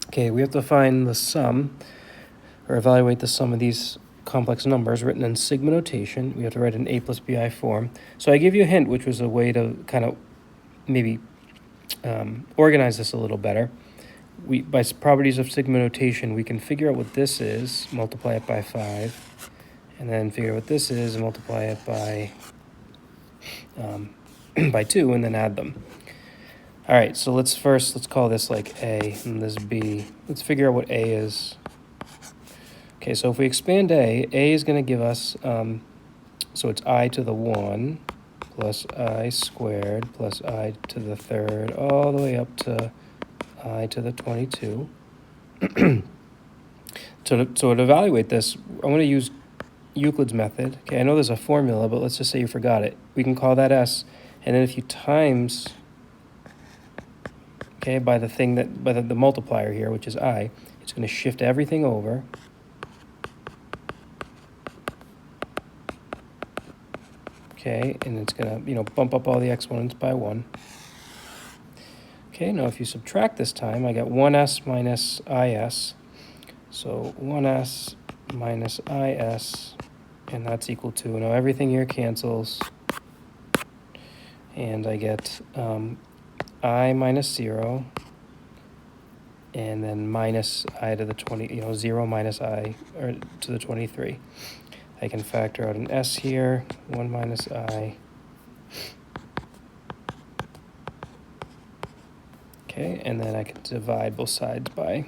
Okay, we have to find the sum, or evaluate the sum of these complex numbers written in sigma notation. We have to write in a plus bi form. So I gave you a hint, which was a way to kind of maybe organize this a little better. By properties of sigma notation, we can figure out what this is, multiply it by 5, and then figure out what this is and multiply it by by 2, and then add them. All right, so let's call this like A and this B. Let's figure out what A is. Okay, so if we expand A is going to give us, so it's I to the 1 plus I squared plus I to the third all the way up to I to the 22. So to evaluate this, I'm going to use Euclid's method. Okay, I know there's a formula, but let's just say you forgot it. We can call that S, and then if you times, okay, by the multiplier here, which is I, it's going to shift everything over. Okay, and it's going to, bump up all the exponents by 1. Okay, now if you subtract this time, I got 1s minus is. So 1s minus is, and that's equal to, now everything here cancels, and I get I minus 0, and then minus I to the 20, 0 minus I or to the 23. I can factor out an s here, 1 minus I. Okay, and then I can divide both sides by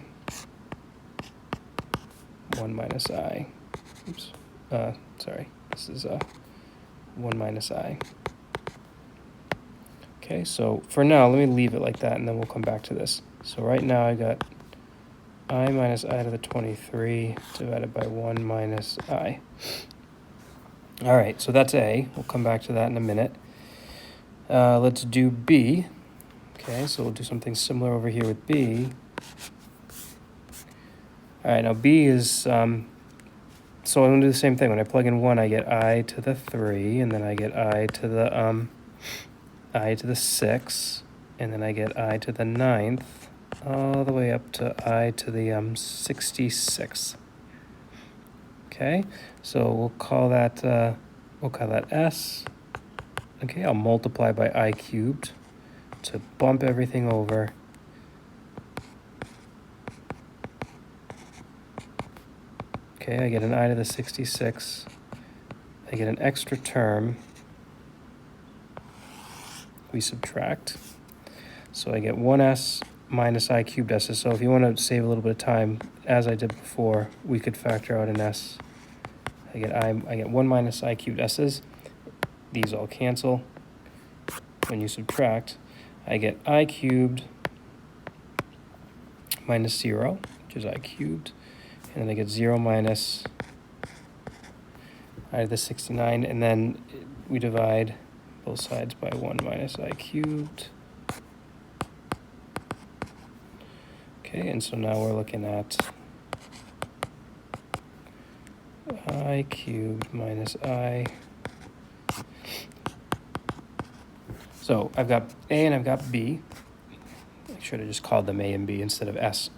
1 minus I. Oops, sorry, this is 1 minus I. Okay, so for now, let me leave it like that, and then we'll come back to this. So right now I got I minus I to the 23 divided by 1 minus I. All right, so that's A. We'll come back to that in a minute. Let's do B. Okay, so we'll do something similar over here with B. All right, now B is, so I'm going to do the same thing. When I plug in 1, I get I to the 3, and then I get I to the 6, and then I get I to the 9th, all the way up to I to the 66th. Okay, so we'll call that S. Okay, I'll multiply by I cubed to bump everything over. Okay, I get an I to the 66. I get an extra term. We subtract. So I get 1s minus I cubed s's. So if you want to save a little bit of time, as I did before, we could factor out an s. I get 1 minus I cubed s's. These all cancel. When you subtract, I get I cubed minus 0, which is I cubed. And then I get 0 minus I to the 69. And then we divide both sides by 1 minus I cubed. Okay, and so now we're looking at I cubed minus I. So I've got A and I've got B. I should have just called them A and B instead of S.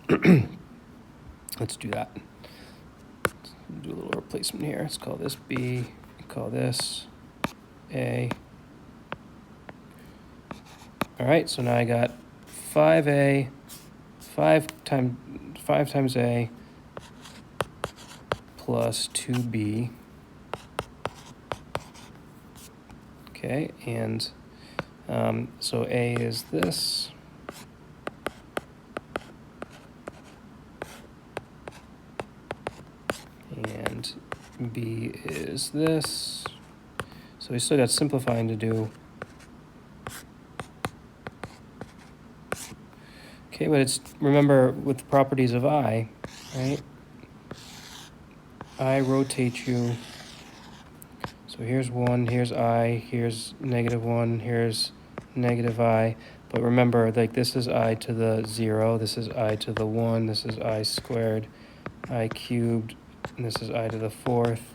Let's do that. Let's do a little replacement here. Let's call this B, call this A. All right, so now I got 5A, 5 times A plus 2B. Okay, and so A is this. And B is this. So we still got simplifying to do. Okay, but it's, remember with the properties of I, right? I rotate you. So here's 1, here's I, here's -1, here's -I. But remember, like this is I to the 0, this is I to the 1, this is I squared, I cubed, and this is I to the 4th,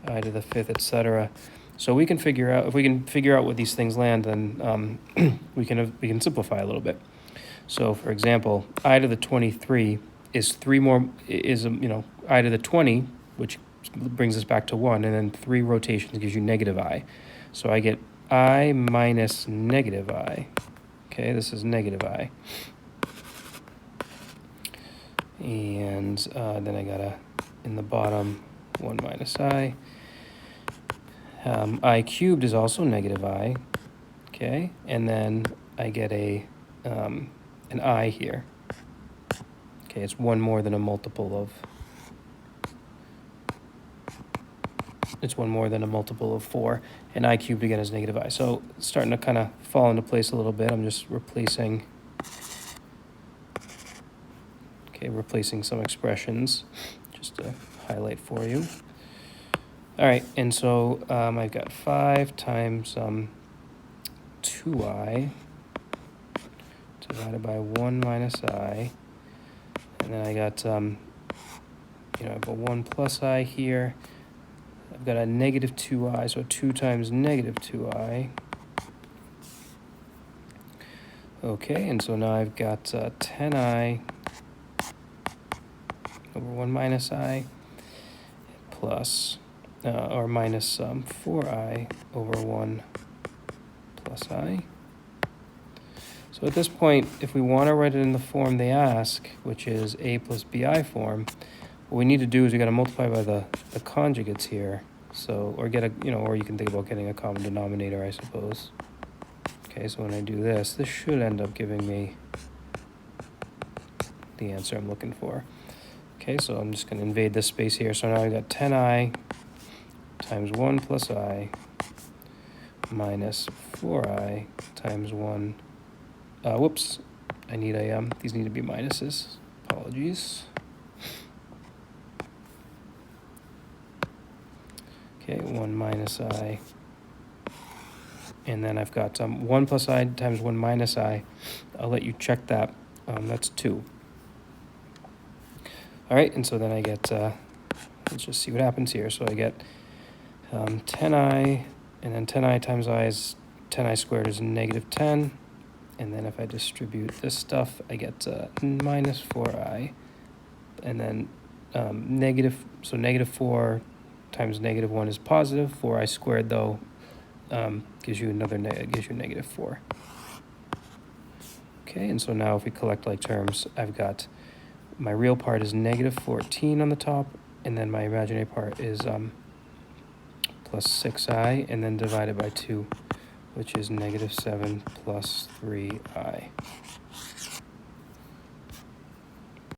I to the 5th, etc. So we can figure out, if we can figure out what these things land, then we can simplify a little bit. So for example, I to the 23 is three more, is, I to the 20, which brings us back to 1, and then 3 rotations gives you negative I. So I get I minus negative I. Okay, this is negative I. And then I got in the bottom, 1 minus I. I cubed is also negative I. Okay, and then I get an I here. Okay, it's one more than a multiple of, it's one more than a multiple of 4, and I cubed again is negative I. So it's starting to kind of fall into place a little bit. I'm just replacing, replacing some expressions just to highlight for you. All right, and so I've got 5 times 2I divided by 1 minus I, and then I got, I have a 1 plus I here. I've got a negative 2I, so 2 times negative 2I. Okay, and so now I've got 10I over 1 minus I plus, or minus 4I over 1 plus I. So at this point, if we want to write it in the form they ask, which is a plus bi form, what we need to do is we got to multiply by the conjugates here. So, or get a, or you can think about getting a common denominator, I suppose. Okay, so when I do this, this should end up giving me the answer I'm looking for. Okay, so I'm just going to invade this space here. So now I've got 10I times 1 plus I minus 4I times 1. Whoops, I need a, these need to be minuses. Apologies. Okay, 1 minus I. And then I've got 1 plus I times 1 minus I. I'll let you check that. That's 2. All right, and so then I get, let's just see what happens here. So I get 10I, and then 10I times I is 10I squared is negative 10. And then if I distribute this stuff, I get minus 4I. And then negative, so negative 4 times negative 1 is positive. 4I squared, though, gives you gives you negative 4. Okay, and so now if we collect like terms, I've got my real part is negative 14 on the top, and then my imaginary part is plus 6I, and then divided by 2, which is negative 7 plus 3I.